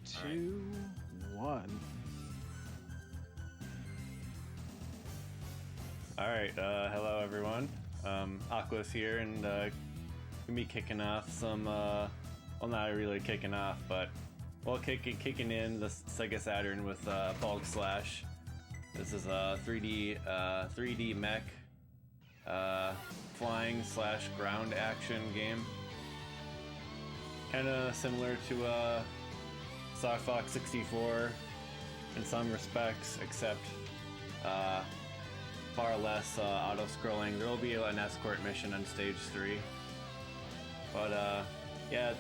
2, 1. Alright, hello everyone. Aquas here, and gonna be kicking off some, well, not really kicking off, but, well, kicking in the Sega Saturn with Bulk Slash. This is a 3D mech, flying / ground action game. Kinda similar to Star Fox 64 in some respects, except far less auto-scrolling. There will be an escort mission on stage 3. But yeah,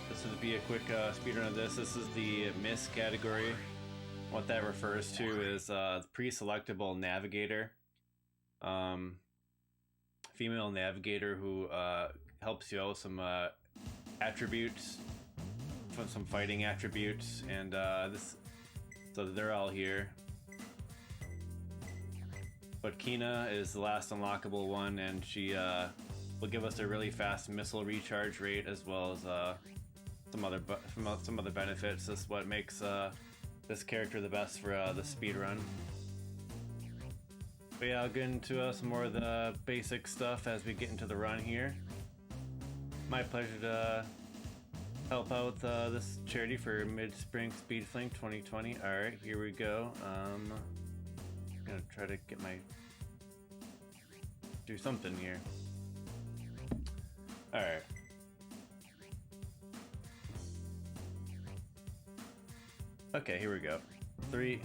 this would be a quick speedrun of this. This is the M.I.S.S category. What that refers to is the pre-selectable navigator. Female navigator who helps you out some attributes, some fighting attributes, and so they're all here. But Kina is the last unlockable one, and she will give us a really fast missile recharge rate, as well as some other benefits. This is what makes this character the best for the speedrun. But yeah, I'll get into some more of the basic stuff as we get into the run here. My pleasure to help out this charity for Mid-Spring Speed Fling 2020. Alright, here we go. I'm gonna try to get do something here. Alright. Okay, here we go. 3,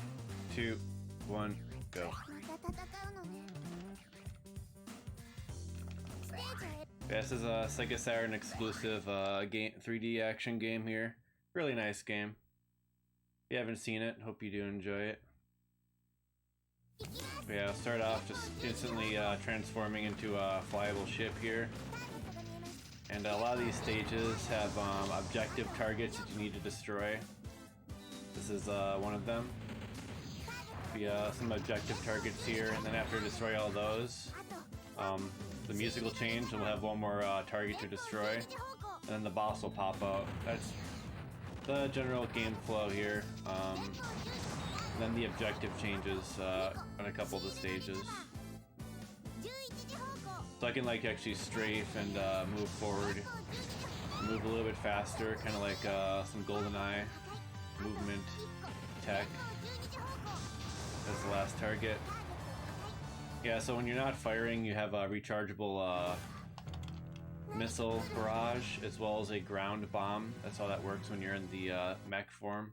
2, 1, go. This is a Sega Saturn exclusive game, 3D action game here. Really nice game. If you haven't seen it, hope you do enjoy it. Yeah, I'll start off just instantly transforming into a flyable ship here. And a lot of these stages have objective targets that you need to destroy. This is one of them. Some objective targets here, and then after destroy all those, the music will change and we'll have one more target to destroy, and then the boss will pop out. That's the general game flow here. And then the objective changes on a couple of the stages. So I can like actually strafe and move forward, move a little bit faster, kind of like some GoldenEye movement tech. That's the last target. Yeah, so when you're not firing, you have a rechargeable missile barrage, as well as a ground bomb. That's how that works when you're in the mech form.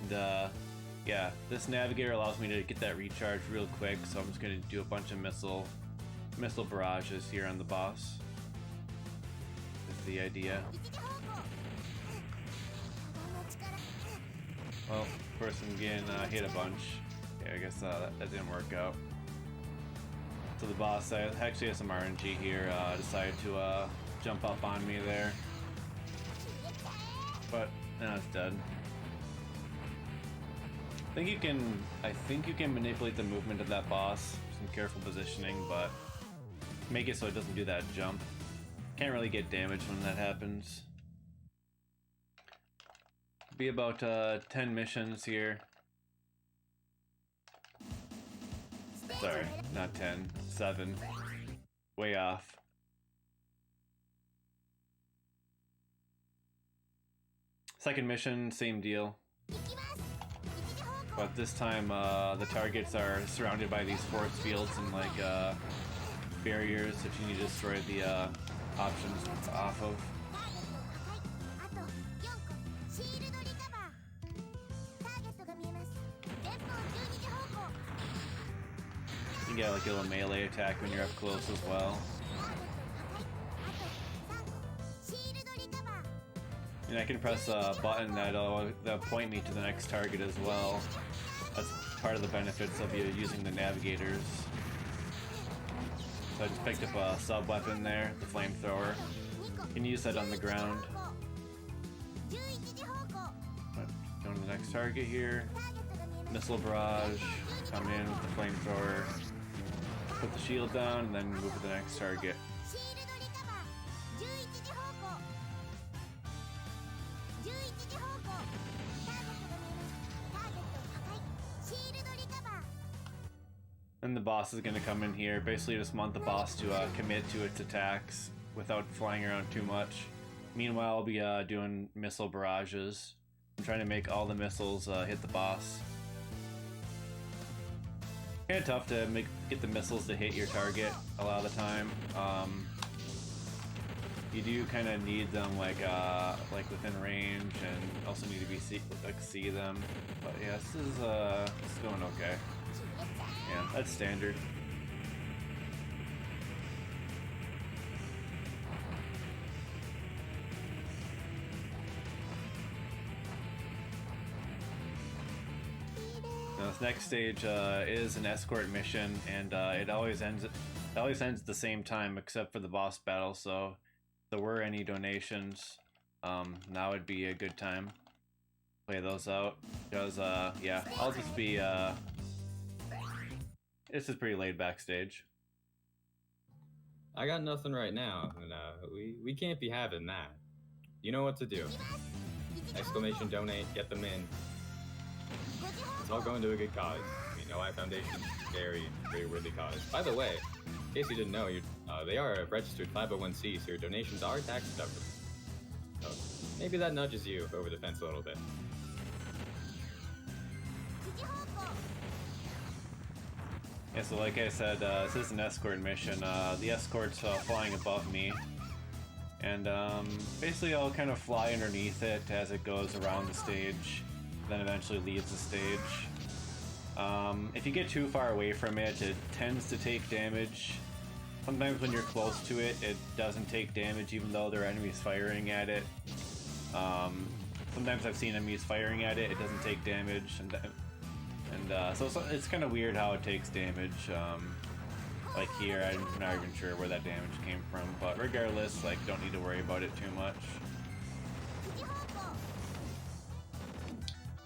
And yeah, this navigator allows me to get that recharge real quick, so I'm just going to do a bunch of missile barrages here on the boss. That's the idea. Well, of course I'm getting hit a bunch. Yeah, I guess that didn't work out. So the boss actually has some RNG here, decided to jump up on me there. But now it's dead. I think you can manipulate the movement of that boss, some careful positioning, but make it so it doesn't do that jump. Can't really get damage when that happens. Be about 10 missions here. Sorry, not 10, 7. Way off. Second mission, same deal. But this time the targets are surrounded by these force fields and like barriers that you need to destroy the options off of. You get like a little melee attack when you're up close as well. And I can press a button that'll point me to the next target as well. That's part of the benefits of you using the navigators. So I just picked up a sub-weapon there, the flamethrower. You can use that on the ground. But going to the next target here. Missile barrage, come in with the flamethrower, put the shield down, and then move to the next target. Then the boss is going to come in here. Basically just want the boss to commit to its attacks without flying around too much. Meanwhile, I'll be doing missile barrages. I'm trying to make all the missiles hit the boss. Kind of tough to get the missiles to hit your target a lot of the time. You do kind of need them like within range, and also need to be see them. But yeah, this is going okay. Yeah, that's standard. Now, this next stage is an escort mission, and it always ends at the same time, except for the boss battle. So, if there were any donations, now would be a good time to play those out. Because yeah, I'll just be this is pretty laid back stage. I got nothing right now, and we can't be having that. You know what to do. Exclamation donate, get them in. It's all going to a good cause. The OI Foundation, very, very worthy cause. By the way, in case you didn't know, they are a registered 501c, so your donations are tax deductible. So maybe that nudges you over the fence a little bit. Yeah, so like I said, this is an escort mission. The escort's flying above me. And basically I'll kind of fly underneath it as it goes around the stage, then eventually leaves the stage. If you get too far away from it, it tends to take damage. Sometimes when you're close to it, it doesn't take damage even though there are enemies firing at it. Sometimes I've seen enemies firing at it, it doesn't take damage. So it's kind of weird how it takes damage. Like here, I'm not even sure where that damage came from, but regardless, like, don't need to worry about it too much.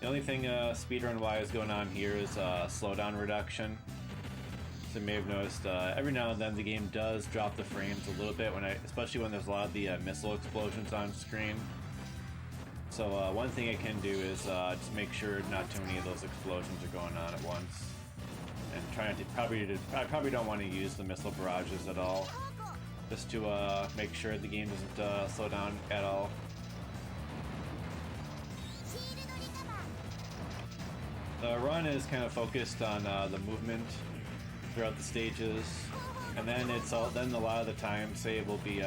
The only thing speedrun-wise going on here is slowdown reduction. So you may have noticed every now and then the game does drop the frames a little bit, especially when there's a lot of the missile explosions on screen. So one thing I can do is just make sure not too many of those explosions are going on at once. And trying to I probably don't want to use the missile barrages at all, just to make sure the game doesn't slow down at all. The run is kind of focused on the movement throughout the stages, and then then a lot of the time, say it will be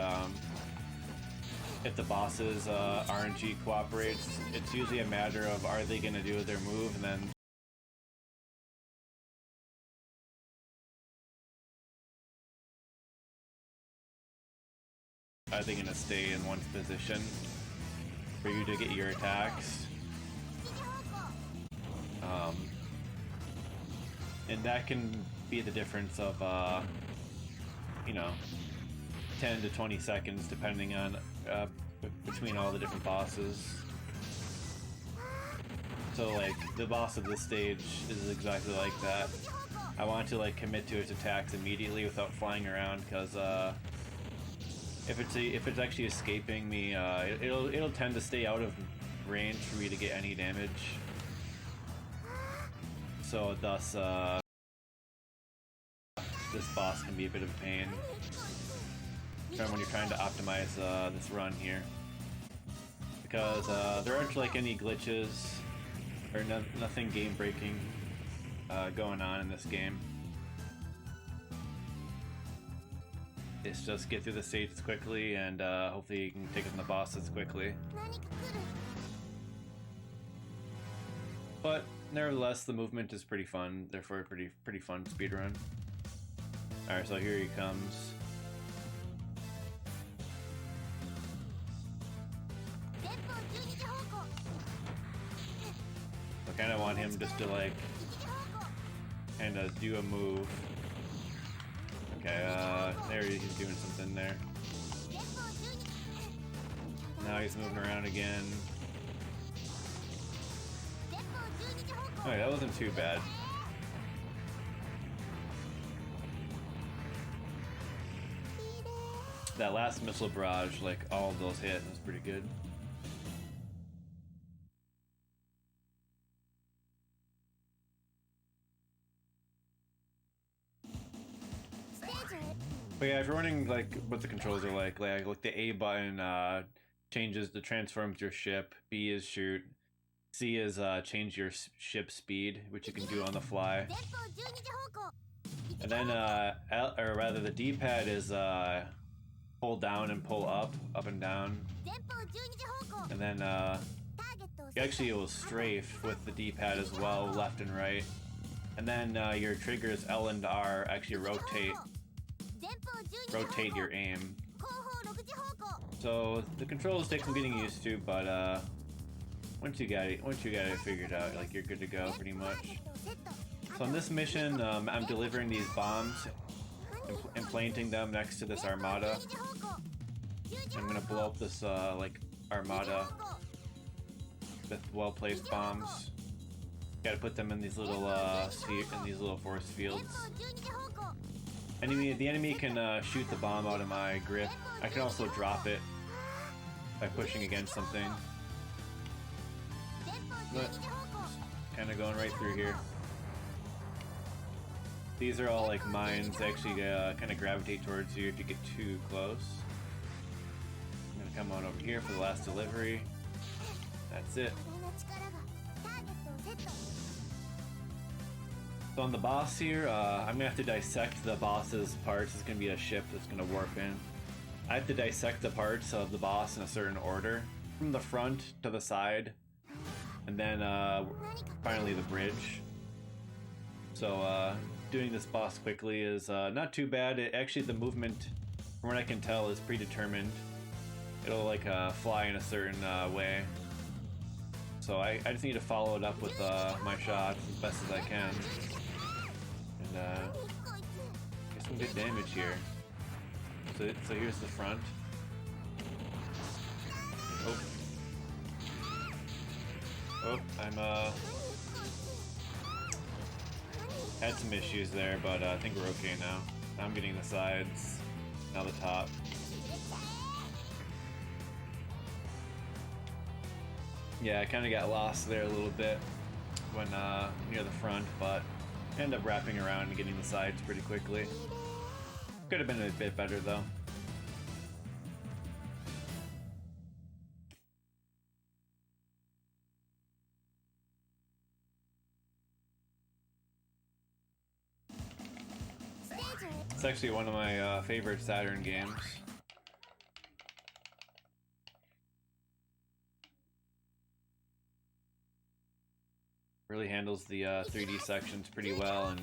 if the bosses RNG cooperates, it's usually a matter of are they going to do their move, and then are they going to stay in one position for you to get your attacks? And that can be the difference of, 10 to 20 seconds depending on between all the different bosses. So like the boss of this stage is exactly like that. I want to like commit to its attacks immediately without flying around, because if it's actually escaping me, it'll tend to stay out of range for me to get any damage. So thus, this boss can be a bit of a pain when you're trying to optimize this run here, because there aren't like any glitches or nothing game breaking going on in this game. It's just get through the stages quickly, and hopefully you can take on the bosses quickly. But nevertheless, the movement is pretty fun, therefore a pretty fun speedrun. Alright, so here he comes. I kind of want him just to like kind of do a move. Okay, there he's doing something there. Now he's moving around again. Alright, that wasn't too bad. That last missile barrage, like all of those hit, was pretty good. But yeah, if you're wondering like what the controls are like the A button changes the transforms your ship, B is shoot, C is change your ship speed, which you can do on the fly. And then or rather the D-pad is pull down and pull up and down. And then actually it will strafe with the D-pad as well, left and right. And then your triggers L and R actually rotate your aim. So the controls take some getting used to, but once you got it figured out, like you're good to go pretty much. So on this mission, I'm delivering these bombs, implanting them next to this armada. I'm gonna blow up this like armada with well-placed bombs. Gotta put them in these little force fields. The enemy can shoot the bomb out of my grip. I can also drop it by pushing against something. But kind of going right through here. These are all like mines. They actually kind of gravitate towards you if you get too close. I'm gonna come on over here for the last delivery. That's it. So on the boss here, I'm gonna have to dissect the boss's parts. It's gonna be a ship that's gonna warp in. I have to dissect the parts of the boss in a certain order, from the front to the side, and then finally the bridge. So doing this boss quickly is not too bad. Actually, the movement, from what I can tell, is predetermined. It'll like fly in a certain way. So I just need to follow it up with my shots as best as I can. And get some good damage here. So here's the front. Oh, I'm had some issues there, but I think we're okay now. I'm getting the sides, now the top. Yeah, I kind of got lost there a little bit when near the front, but ended up wrapping around and getting the sides pretty quickly. Could have been a bit better though. It's actually one of my favorite Saturn games. Really handles the 3D sections pretty well and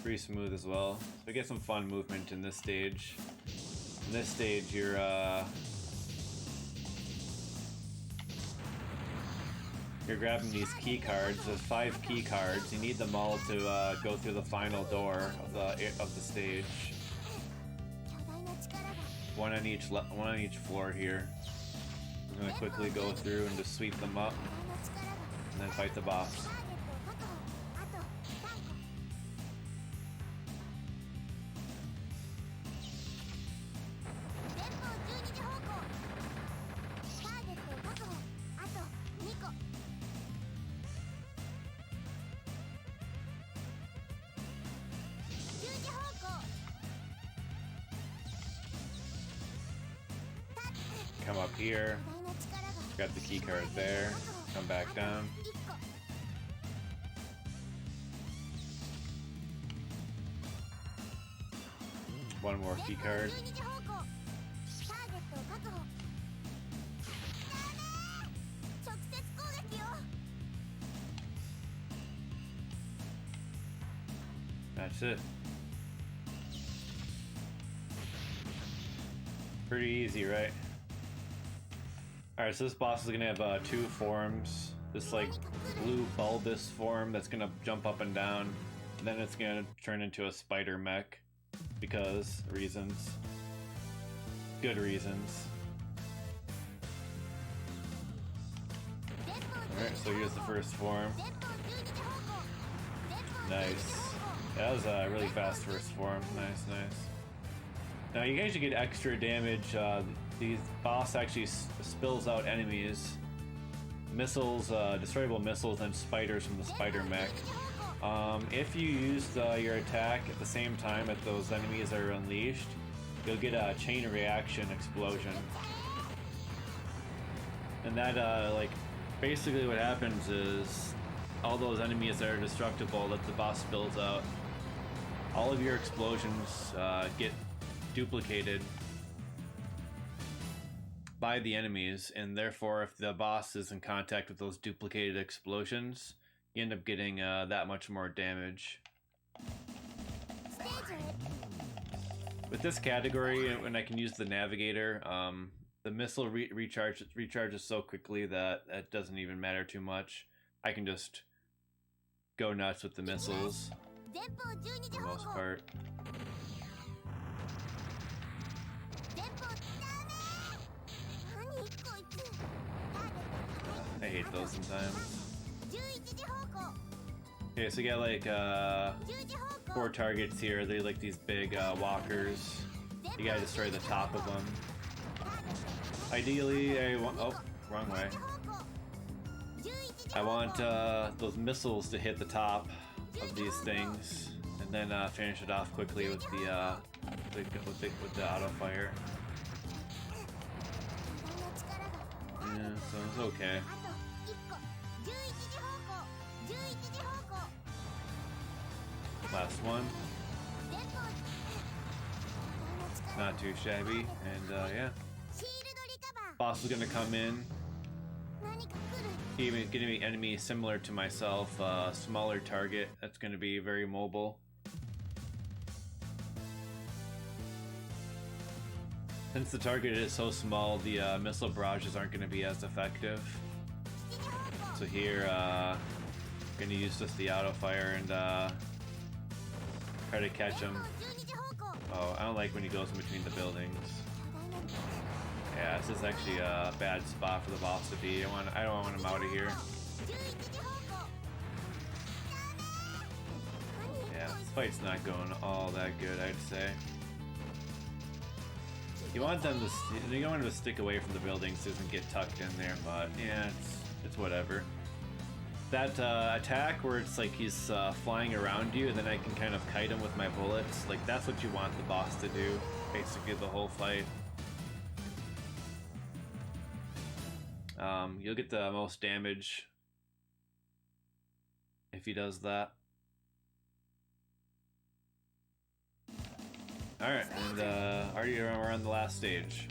pretty smooth as well. So get some fun movement in this stage. In this stage, you're grabbing these key cards. There's 5 key cards. You need them all to go through the final door of the stage. One on each floor here. I'm gonna quickly go through and just sweep them up, and then fight the boss. Come up here, grab the key card there, come back down. One more key card. That's it. Pretty easy, right? Alright, so this boss is gonna have 2 forms. This like blue bulbous form that's gonna jump up and down. And then it's gonna turn into a spider mech. Because reasons. Good reasons. Alright, so here's the first form. Nice. That was a really fast first form. Nice, nice. Now you guys should get extra damage. These boss actually spills out enemies, missiles, destroyable missiles, and spiders from the spider mech. If you use your attack at the same time that those enemies are unleashed, you'll get a chain reaction explosion. And that, like, basically what happens is all those enemies that are destructible that the boss spills out, all of your explosions get duplicated by the enemies, and therefore if the boss is in contact with those duplicated explosions, you end up getting that much more damage. With this category, when I can use the navigator, the missile recharges so quickly that it doesn't even matter too much. I can just go nuts with the missiles for the most part. I hate those sometimes. Okay, so you got like 4 targets here. They're like these big walkers. You gotta destroy the top of them. Ideally, I want... Oh, wrong way. I want those missiles to hit the top of these things, and then finish it off quickly with the auto fire. Yeah, so it's okay. Last one. Not too shabby, and yeah. Boss is gonna come in. Even getting an enemy similar to myself, smaller target that's gonna be very mobile. Since the target is so small, the missile barrages aren't gonna be as effective. So here, gonna use just the auto fire and try to catch him. Oh, I don't like when he goes in between the buildings. Yeah, this is actually a bad spot for the boss to be. I don't want him out of here. Yeah, this fight's not going all that good, I'd say. You want them to, you don't want them to stick away from the buildings so it doesn't get tucked in there, but yeah, it's whatever. That attack where it's like he's flying around you and then I can kind of kite him with my bullets, like that's what you want the boss to do, basically the whole fight. You'll get the most damage if he does that. Alright, and already we're on the last stage.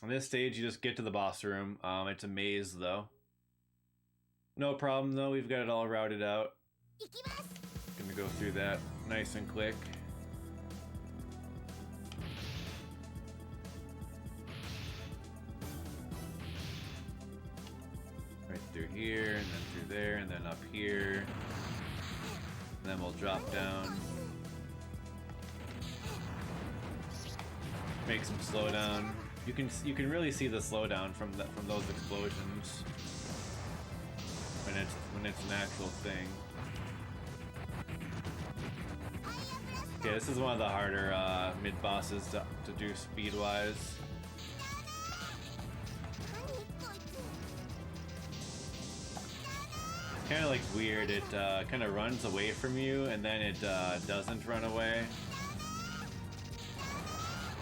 On this stage, you just get to the boss room. It's a maze, though. No problem, though. We've got it all routed out. Gonna go through that nice and quick. Right through here, and then through there, and then up here. And then we'll drop down. Make some slowdown. You can really see the slowdown from those explosions when it's an actual thing. Okay, this is one of the harder mid bosses to do speed wise. It's kind of like weird. It kind of runs away from you and then it doesn't run away.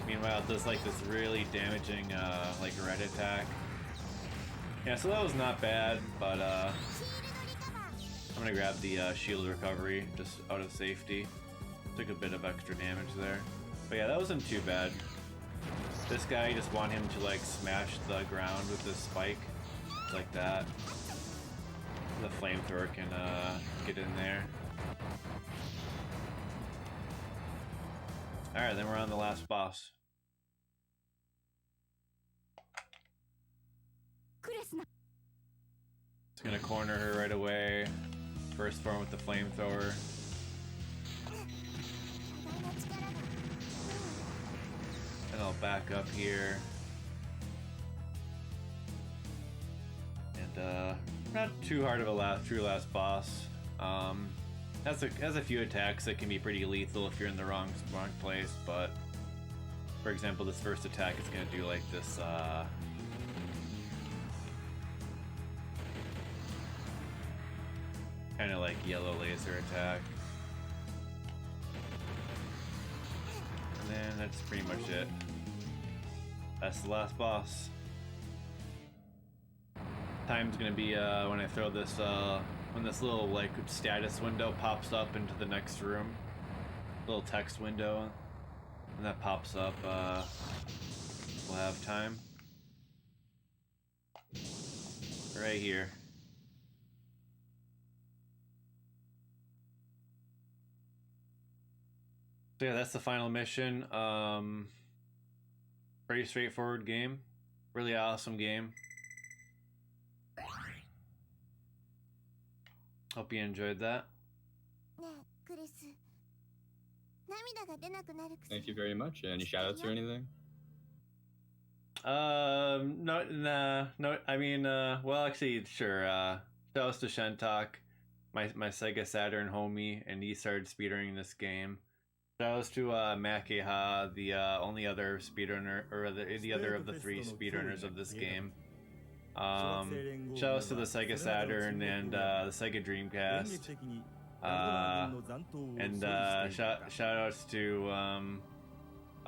Meanwhile, it does like this really damaging like red attack. Yeah, so that was not bad, but I'm gonna grab the shield recovery just out of safety. Took a bit of extra damage there, but yeah, that wasn't too bad. This guy, you just want him to like smash the ground with this spike, like that. The flamethrower can get in there. All right, then we're on the last boss. It's gonna corner her right away. First form with the flamethrower. And I'll back up here. And not too hard of a true last boss. Has a few attacks that can be pretty lethal if you're in the wrong place, but for example, this first attack is gonna do like this kind of like yellow laser attack. And then that's pretty much it. That's the last boss. Time's gonna be when I throw this when this little like status window pops up into the next room. Little text window. And that pops up, we'll have time. Right here. So yeah, that's the final mission. Pretty straightforward game. Really awesome game. Hope you enjoyed that. Thank you very much. Any shoutouts or anything? No, nah, no. I mean, well, actually, sure. Shoutouts to Shentok, my Sega Saturn homie, and he started speedrunning this game. Shoutouts to Makeha, the only other speedrunner, or the other of the 3 speedrunners of this game. Shoutouts to the Sega Saturn and the Sega Dreamcast. And shoutouts to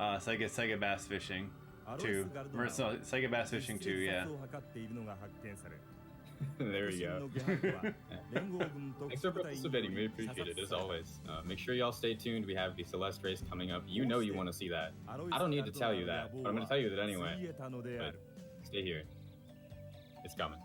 Sega Bass Fishing 2. No, Sega Bass Fishing 2, yeah. There we go. Thanks for participating. We appreciate it as always. Make sure y'all stay tuned. We have the Celeste race coming up. You know you want to see that. I don't need to tell you that, but I'm going to tell you that anyway. But stay here. It's coming.